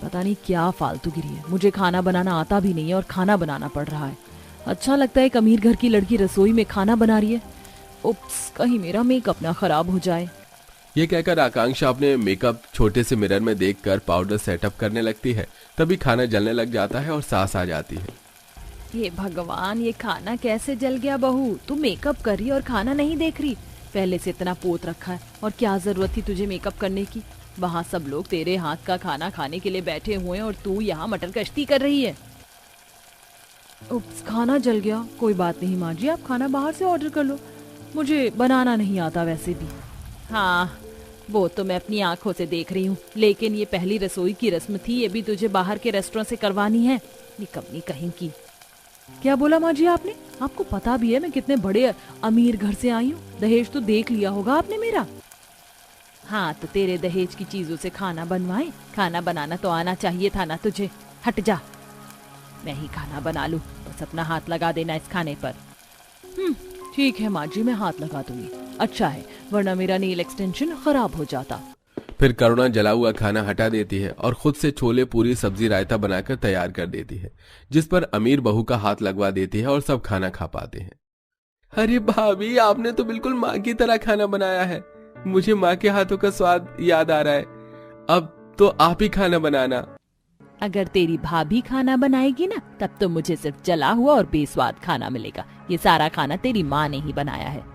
पता नहीं क्या फालतूगिरी है, मुझे खाना बनाना आता भी नहीं है और खाना बनाना पड़ रहा है। अच्छा लगता है एक अमीर घर की लड़की रसोई में खाना बना रही है। उप्स, कहीं मेरा मेकअप ना खराब हो जाए। ये कहकर आकांक्षा अपने मेकअप छोटे से मिरर में देखकर पाउडर सेटअप करने लगती है। तभी खाना जलने लग जाता है और सांस आ जाती है। हे भगवान, ये खाना कैसे जल गया बहू? तू मेकअप कर रही और खाना नहीं देख रही? पहले से इतना पोत रखा है और क्या जरूरत थी तुझे मेकअप करने की? वहाँ सब लोग तेरे हाथ का खाना खाने के लिए बैठे हुए हैं और तू यहाँ मटर कश्ती कर रही है। उप्स, खाना जल गया। कोई बात नहीं माँ जी, आप खाना बाहर से ऑर्डर कर लो, मुझे बनाना नहीं आता वैसे भी। हाँ, वो तो मैं अपनी आंखों से देख रही हूँ, लेकिन ये पहली रसोई की रस्म थी, ये भी तुझे बाहर के रेस्टोरेंट से करवानी है? निकम्मी कहीं की। क्या बोला माँ जी आपने? आपको पता भी है मैं कितने बड़े अमीर घर से आई हूँ? दहेज तो देख लिया होगा आपने मेरा। हाँ, तो तेरे दहेज की चीजों से खाना बनवाए? खाना बनाना तो आना चाहिए था ना तुझे। हट जा, मैं ही खाना बना लूं, बस अपना हाथ लगा देना इस खाने पर। ठीक है माँ जी, मैं हाथ लगा दूंगी। अच्छा है, वरना मेरा नेल एक्सटेंशन खराब हो जाता। फिर करुणा जला हुआ खाना हटा देती है और खुद से छोले पूरी सब्जी रायता बनाकर तैयार कर देती है, जिस पर अमीर बहू का हाथ लगवा देती है और सब खाना खा पाते हैं। अरे भाभी, आपने तो बिल्कुल माँ की तरह खाना बनाया है। मुझे माँ के हाथों का स्वाद याद आ रहा है। अब तो आप ही खाना बनाना। अगर तेरी भाभी खाना बनाएगी ना, तब तो मुझे सिर्फ जला हुआ और बेस्वाद खाना मिलेगा। ये सारा खाना तेरी माँ ने ही बनाया है।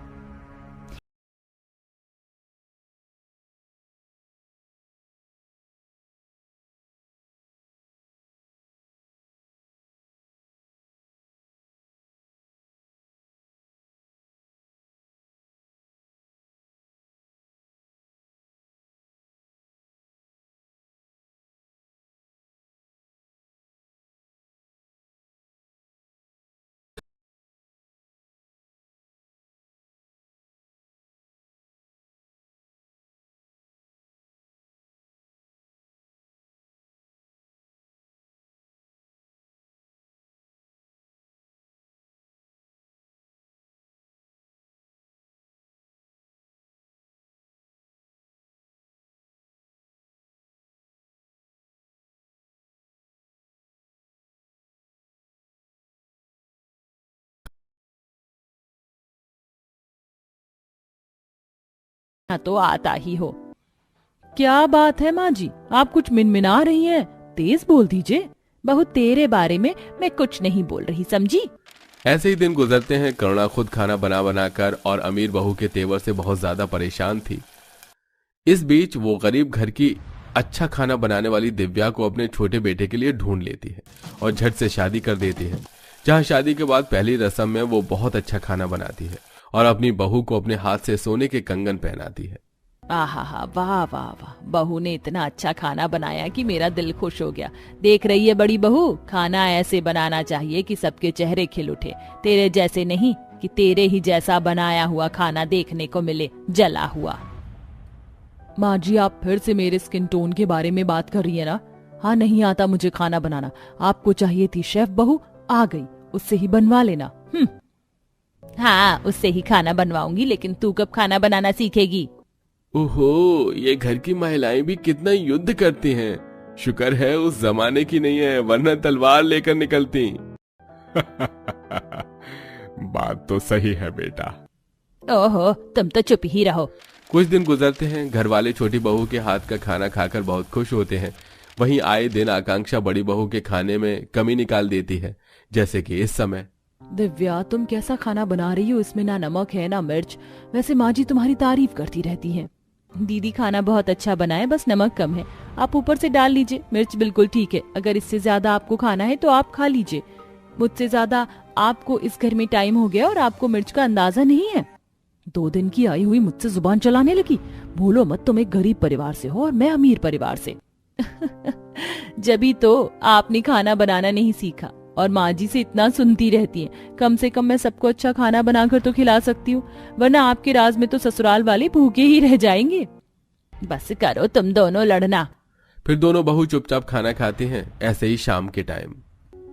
हाँ, तो आता ही हो। क्या बात है माँ जी, आप कुछ मिनमिना रही हैं? तेज बोल दीजिए। बहू, तेरे बारे में मैं कुछ नहीं बोल रही, समझी? ऐसे ही दिन गुजरते हैं। करुणा खुद खाना बना बनाकर और अमीर बहू के तेवर से बहुत ज्यादा परेशान थी। इस बीच वो गरीब घर की अच्छा खाना बनाने वाली दिव्या को अपने छोटे बेटे के लिए ढूंढ लेती है और झट से शादी कर देती है। जहां शादी के बाद पहली रस्म में वो बहुत अच्छा खाना बनाती है और अपनी बहू को अपने हाथ से सोने के कंगन पहनाती है। आहा, वाह वाह वाह, बहू ने इतना अच्छा खाना बनाया कि मेरा दिल खुश हो गया। देख रही है बड़ी बहू, खाना ऐसे बनाना चाहिए कि सबके चेहरे खिल उठे। तेरे जैसे नहीं कि तेरे ही जैसा बनाया हुआ खाना देखने को मिले, जला हुआ। माँ जी, आप फिर से मेरे स्किन टोन के बारे में बात कर रही है ना? हाँ, नहीं आता मुझे खाना बनाना। आपको चाहिए थी शेफ बहू, आ गई, उससे ही बनवा लेना। हाँ, उससे ही खाना बनवाऊंगी, लेकिन तू कब खाना बनाना सीखेगी? ओहो, ये घर की महिलाएं भी कितना युद्ध करती हैं। शुक्र है उस जमाने की नहीं है, वरना तलवार लेकर निकलती। बात तो सही है बेटा। ओहो, तुम तो चुप ही रहो। कुछ दिन गुजरते हैं। घर वाले छोटी बहू के हाथ का खाना खाकर बहुत खुश होते हैं। वहीं आए दिन आकांक्षा बड़ी बहू के खाने में कमी निकाल देती है, जैसे कि इस समय। दिव्या, तुम कैसा खाना बना रही हो? इसमें ना नमक है ना मिर्च। वैसे माँ जी तुम्हारी तारीफ करती रहती हैं। दीदी खाना बहुत अच्छा बनाए, बस नमक कम है। आप ऊपर से डाल लीजिए, मिर्च बिल्कुल ठीक है। अगर इससे ज्यादा आपको खाना है तो आप खा लीजिए। मुझसे ज्यादा आपको इस घर में टाइम हो गया और आपको मिर्च का अंदाजा नहीं है। 2 दिन की आई हुई मुझसे जुबान चलाने लगी। भूलो मत, तुम एक गरीब परिवार से हो और मैं अमीर परिवार से। जभी तो आपने खाना बनाना नहीं सीखा और माँ जी से इतना सुनती रहती हैं। कम से कम मैं सबको अच्छा खाना बनाकर तो खिला सकती हूँ, वरना आपके राज में तो ससुराल वाले भूखे ही रह जाएंगे। बस करो तुम दोनों लड़ना। फिर दोनों बहू चुपचाप खाना खाती हैं। ऐसे ही शाम के टाइम।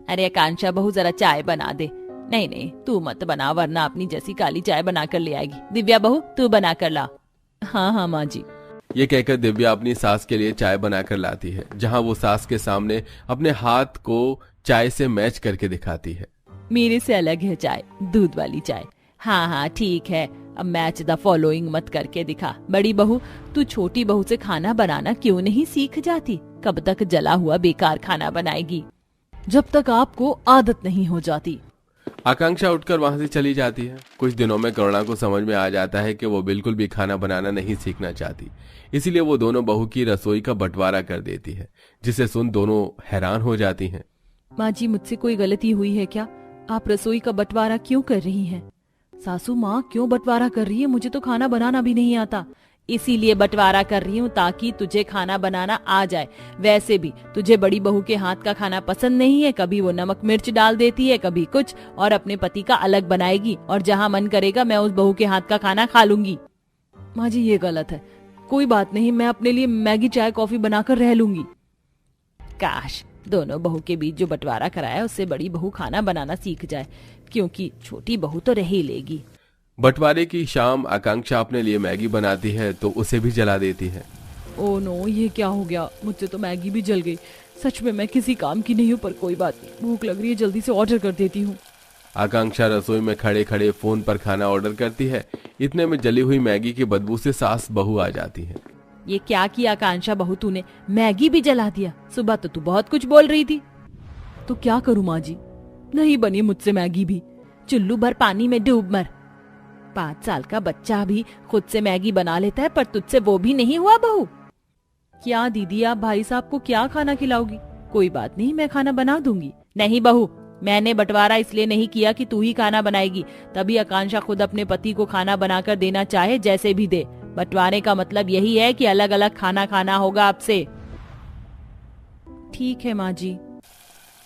अरे आकांक्षा बहू, जरा चाय बना दे। नहीं नहीं, तू मत बना, वरना अपनी जैसी काली चाय बना कर ले आएगी। दिव्या बहू, तू बना कर ला। हाँ हाँ माँ जी। ये कहकर दिव्या अपनी सास के लिए चाय बनाकर लाती है, जहां वो सास के सामने अपने हाथ को चाय से मैच करके दिखाती है। मेरे से अलग है चाय, दूध वाली चाय। हाँ हाँ ठीक है, अब मैच द फॉलोइंग मत करके दिखा। बड़ी बहू, तू छोटी बहू से खाना बनाना क्यों नहीं सीख जाती? कब तक जला हुआ बेकार खाना बनाएगी? जब तक आपको आदत नहीं हो जाती। आकांक्षा उठकर वहां से चली जाती है। कुछ दिनों में करुणा को समझ में आ जाता है कि वो बिल्कुल भी खाना बनाना नहीं सीखना चाहती, इसीलिए वो दोनों बहू की रसोई का बंटवारा कर देती है, जिसे सुन दोनों हैरान हो जाती हैं। माँ जी, मुझसे कोई गलती हुई है क्या? आप रसोई का बंटवारा क्यों कर रही हैं? सासू माँ, क्यों बंटवारा कर रही है? मुझे तो खाना बनाना भी नहीं आता। इसीलिए बंटवारा कर रही हूँ ताकि तुझे खाना बनाना आ जाए। वैसे भी तुझे बड़ी बहू के हाथ का खाना पसंद नहीं है, कभी वो नमक मिर्च डाल देती है, कभी कुछ, और अपने पति का अलग बनाएगी, और जहाँ मन करेगा मैं उस बहू के हाथ का खाना खा लूंगी। माँ जी, ये गलत है। कोई बात नहीं, मैं अपने लिए मैगी चाय कॉफी बनाकर रह लूंगी। काश दोनों बहू के बीच जो बंटवारा कराया उससे बड़ी बहू खाना बनाना सीख जाए, क्योंकि छोटी बहू तो रह ही लेगी। बंटवारे की शाम आकांक्षा अपने लिए मैगी बनाती है तो उसे भी जला देती है। ओ नो, ये क्या हो गया? मुझसे तो मैगी भी जल गई। सच में मैं किसी काम की नहीं हूँ, पर कोई बात नहीं, भूख लग रही है, जल्दी से ऑर्डर कर देती हूँ। आकांक्षा रसोई में खड़े खड़े फोन पर खाना ऑर्डर करती है। इतने में जली हुई मैगी की बदबू से सास बहू आ जाती है। ये क्या किया आकांक्षा बहू तूने? मैगी भी जला दिया। सुबह तो तू बहुत कुछ बोल रही थी। तो क्या करूँ माँ जी, नहीं बनी मुझसे मैगी भी। चुल्लू भर पानी में डूब मर। 5 साल का बच्चा भी खुद से मैगी बना लेता है, पर तुझसे वो भी नहीं हुआ बहू? क्या दीदी, आप भाई साहब को क्या खाना खिलाओगी? कोई बात नहीं, मैं खाना बना दूंगी। नहीं बहू, मैंने बंटवारा इसलिए नहीं किया कि तू ही खाना बनाएगी, तभी आकांक्षा खुद अपने पति को खाना बनाकर देना चाहे जैसे भी दे। बंटवारे का मतलब यही है कि अलग अलग खाना खाना होगा आपसे। ठीक है माँ जी।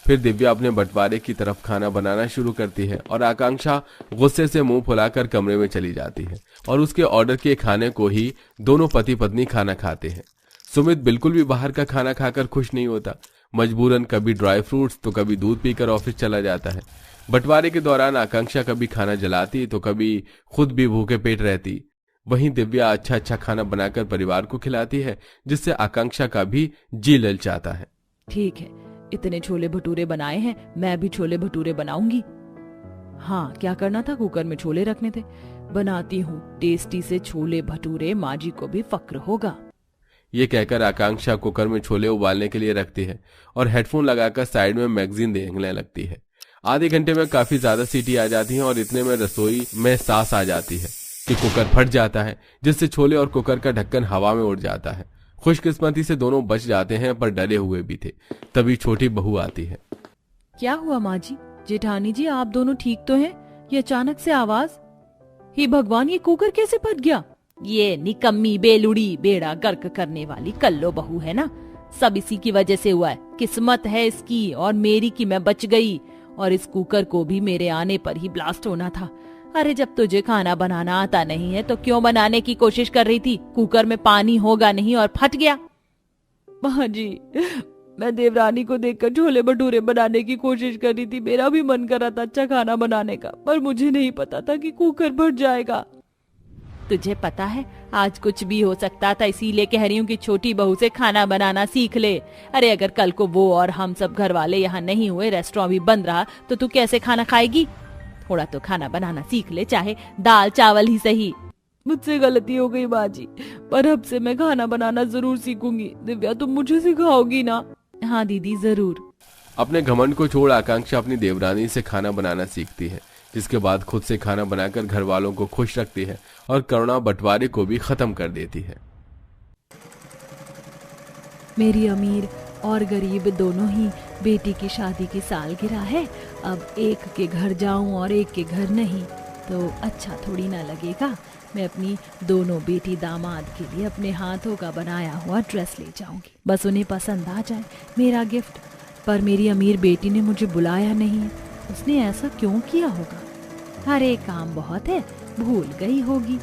फिर दिव्या अपने बंटवारे की तरफ खाना बनाना शुरू करती है और आकांक्षा गुस्से से मुंह फुलाकर कमरे में चली जाती है और उसके ऑर्डर किए खाने को ही दोनों पति पत्नी खाना खाते हैं। सुमित बिल्कुल भी बाहर का खाना खाकर खुश नहीं होता। मजबूरन कभी ड्राई फ्रूट्स तो कभी दूध पीकर ऑफिस चला जाता है। बंटवारे के दौरान आकांक्षा कभी खाना जलाती तो कभी खुद भी भूखे पेट रहती। वहीं दिव्या अच्छा अच्छा खाना बनाकर परिवार को खिलाती है, जिससे आकांक्षा का भी जी ललचाता है। ठीक है, इतने छोले भटूरे बनाए हैं, मैं भी छोले भटूरे बनाऊंगी। हाँ, क्या करना था, कुकर में छोले रखने थे। बनाती हूँ टेस्टी से छोले भटूरे, माँ जी को भी फक्र होगा। ये कहकर आकांक्षा कुकर में छोले उबालने के लिए रखती है और हेडफोन लगाकर साइड में मैगजीन देखने लगती है। आधे घंटे में काफी ज्यादा सीटी आ जाती है और इतने में रसोई में सांस आ जाती है कि कुकर फट जाता है, जिससे छोले और कुकर का ढक्कन हवा में उड़ जाता है। खुशकिस्मती से दोनों बच जाते हैं, पर डरे हुए भी थे। तभी छोटी बहू आती है। क्या हुआ माँ जी? जेठानी जी, आप दोनों ठीक तो हैं? ये अचानक से आवाज, हे भगवान, ये कुकर कैसे फट गया? ये निकम्मी बेलुड़ी बेड़ा गर्क करने वाली कल्लो बहू है ना, सब इसी की वजह से हुआ है। किस्मत है इसकी और मेरी कि मैं बच गई, और इस कुकर को भी मेरे आने पर ही ब्लास्ट होना था। अरे जब तुझे खाना बनाना आता नहीं है तो क्यों बनाने की कोशिश कर रही थी? कुकर में पानी होगा नहीं और फट गया। माँ जी, मैं देवरानी को देखकर छोले भटूरे बनाने की कोशिश कर रही थी। मेरा भी मन कर रहा था अच्छा खाना बनाने का, पर मुझे नहीं पता था कि कुकर फट जाएगा। तुझे पता है, आज कुछ भी हो सकता था, इसीलिए कह रही हूँ कि छोटी बहू से खाना बनाना सीख ले। अरे अगर कल को वो और हम सब घर वाले यहाँ नहीं हुए, रेस्टोरेंट भी बंद रहा, तो तू कैसे खाना खाएगी? थोड़ा तो खाना बनाना सीख ले, चाहे दाल चावल ही सही। मुझसे गलती हो गई माँ जी, पर अब से मैं खाना बनाना जरूर सीखूंगी। दिव्या, तुम मुझे सिखाओगी ना? हाँ दीदी, जरूर। अपने घमंड को छोड़ आकांक्षा अपनी देवरानी से खाना बनाना सीखती है, जिसके बाद खुद से खाना बनाकर घर वालों को खुश रखती है और करुणा बंटवारे को भी खत्म कर देती है। मेरी अमीर और गरीब दोनों ही बेटी की शादी की सालगिरह है। अब एक के घर जाऊं और एक के घर नहीं तो अच्छा थोड़ी ना लगेगा। मैं अपनी दोनों बेटी दामाद के लिए अपने हाथों का बनाया हुआ ड्रेस ले जाऊंगी, बस उन्हें पसंद आ जाए मेरा गिफ्ट। पर मेरी अमीर बेटी ने मुझे बुलाया नहीं है, उसने ऐसा क्यों किया होगा? अरे काम बहुत है, भूल गई होगी।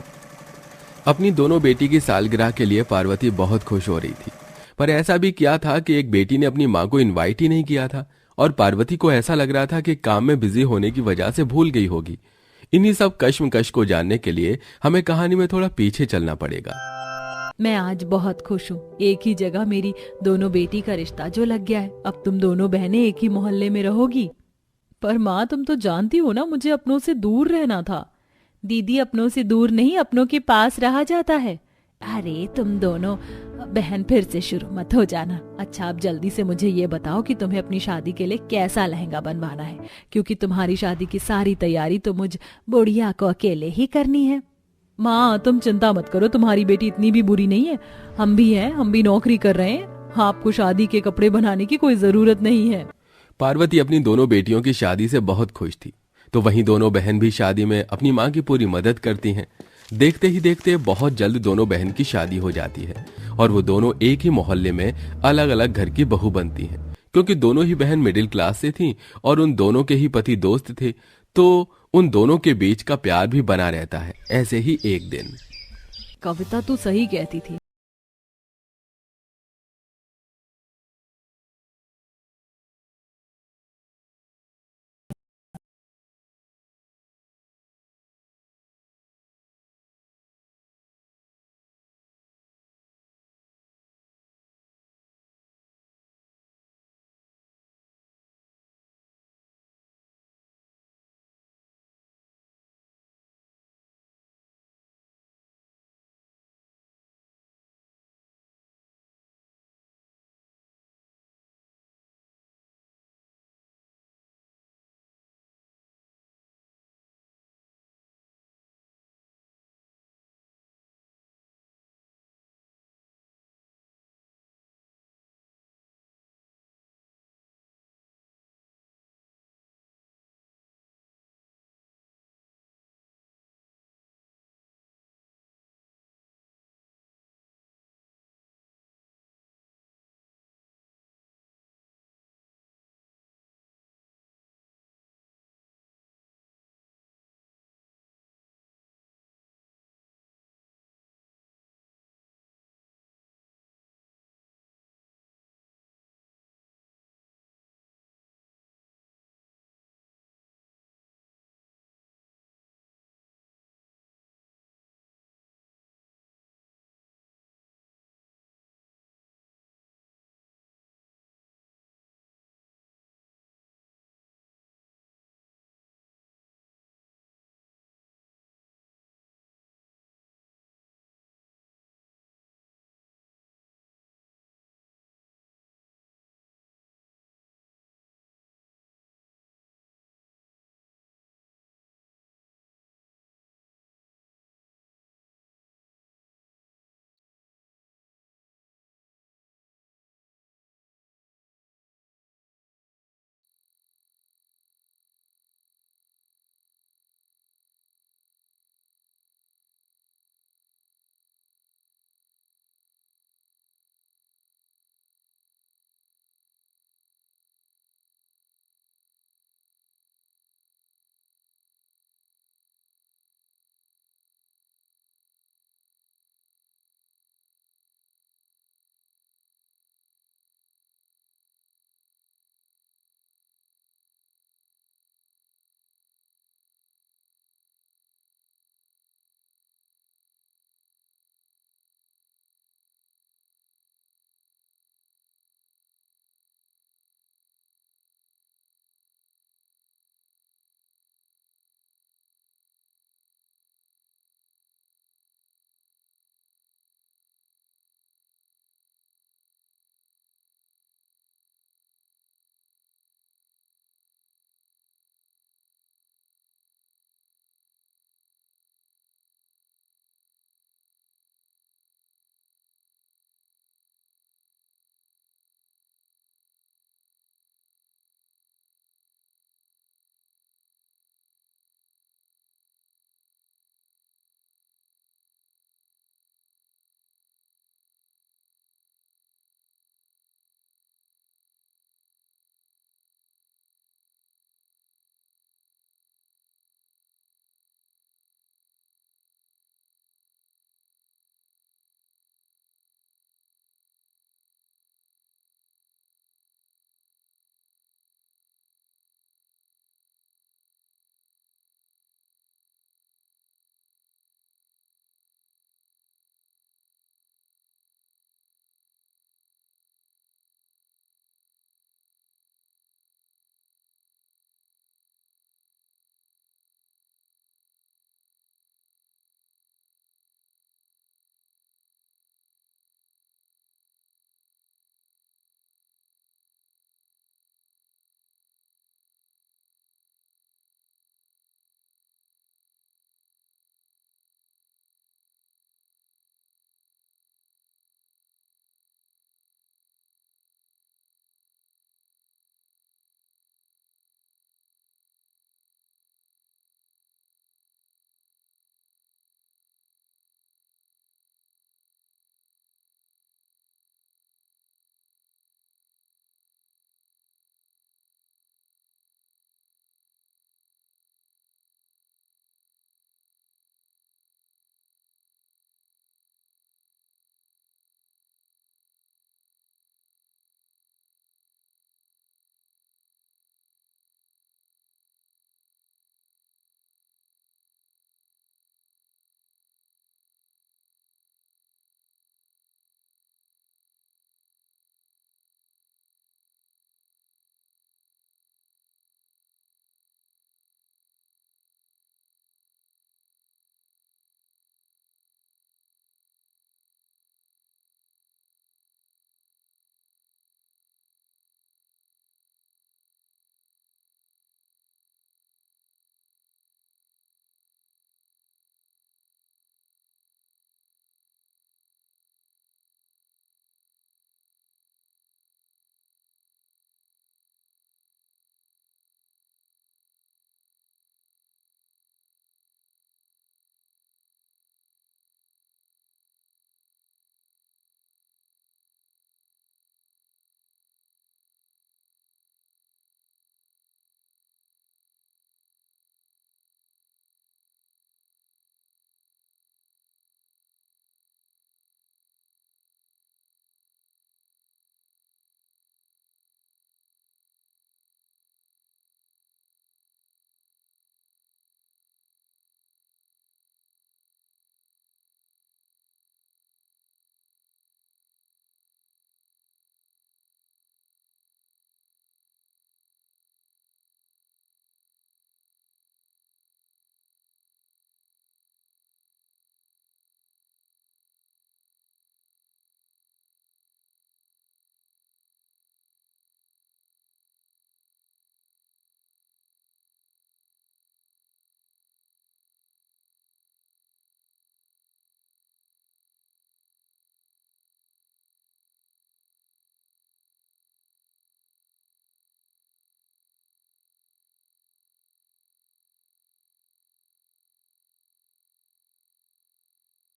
अपनी दोनों बेटी की सालगिरह के लिए पार्वती बहुत खुश हो रही थी, पर ऐसा भी क्या था कि एक बेटी ने अपनी माँ को इनवाइट ही नहीं किया था और पार्वती को ऐसा लग रहा था कि काम में बिजी होने की वजह से भूल गई होगी। इन्हीं सब कश्मकश को जानने के लिए हमें कहानी में थोड़ा पीछे चलना पड़ेगा। मैं आज बहुत खुश हूँ। एक ही जगह मेरी दोनों बेटी का रिश्ता जो लग गया है। अब तुम दोनों बहनें एक ही मोहल्ले में रहोगी। पर माँ, तुम तो जानती हो ना, मुझे अपनों से दूर रहना था। दीदी, अपनों से दूर नहीं, अपनों के पास रहा जाता है। अरे तुम दोनों बहन फिर से शुरू मत हो जाना। अच्छा, अब जल्दी से मुझे ये बताओ कि तुम्हें अपनी शादी के लिए कैसा लहंगा बनवाना है, क्योंकि तुम्हारी शादी की सारी तैयारी तो मुझ बुढ़िया को अकेले ही करनी है। माँ, तुम चिंता मत करो, तुम्हारी बेटी इतनी भी बुरी नहीं है। हम भी हैं, हम भी नौकरी कर रहे हैं। आपको शादी के कपड़े बनाने की कोई जरूरत नहीं है। पार्वती अपनी दोनों बेटियों की शादी से बहुत खुश थी, तो वहीं दोनों बहन भी शादी में अपनी माँ की पूरी मदद करती हैं। देखते ही देखते बहुत जल्द दोनों बहन की शादी हो जाती है और वो दोनों एक ही मोहल्ले में अलग अलग घर की बहू बनती हैं। क्योंकि दोनों ही बहन मिडिल क्लास से थीं और उन दोनों के ही पति दोस्त थे, तो उन दोनों के बीच का प्यार भी बना रहता है। ऐसे ही एक दिन कविता, तू सही कहती थी।